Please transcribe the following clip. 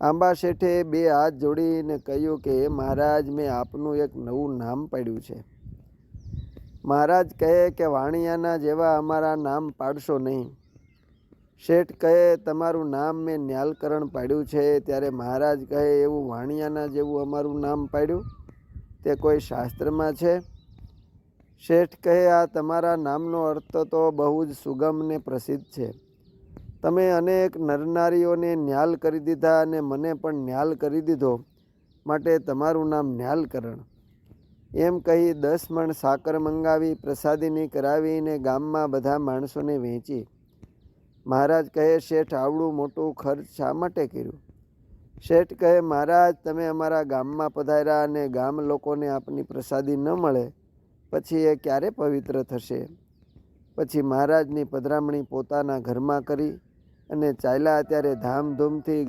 આંબા શેઠે બે હાથ જોડીને કહ્યું કે મહારાજ, મેં આપનું એક નવું નામ પાડ્યું છે. મહારાજ કહે કે વાણિયાના જેવા અમારા નામ પાડશો નહીં. શેઠ કહે, તમારું નામ મેં ન્યાલકરણ પાડ્યું છે. ત્યારે મહારાજ કહે, એવું વાણિયાના જેવું અમારું નામ પાડ્યું તે કોઈ શાસ્ત્રમાં છે? શેઠ કહે, આ તમારા નામનો અર્થ તો બહુ જ સુગમ ને પ્રસિદ્ધ છે. તમે અનેક નરનારીઓને ન્યાલ કરી દીધા અને મને પણ ન્યાલ કરી દીધો, માટે તમારું નામ ન્યાલકરણ. એમ કહી 10 મણ સાકર મંગાવી પ્રસાદીની કરાવીને ગામમાં બધા માણસોને વહેંચી. મહારાજ કહે, શેઠ, આવડું મોટું ખર્ચ શા માટે કર્યું? શેઠ કહે, મહારાજ, તમે અમારા ગામમાં પધાર્યા અને ગામ લોકોને આપની પ્રસાદી ન મળે પછી એ ક્યારે પવિત્ર થશે? પછી મહારાજની પધરામણી પોતાના ઘરમાં કરી અને ચાલ્યા. ત્યારે ધામધૂમથી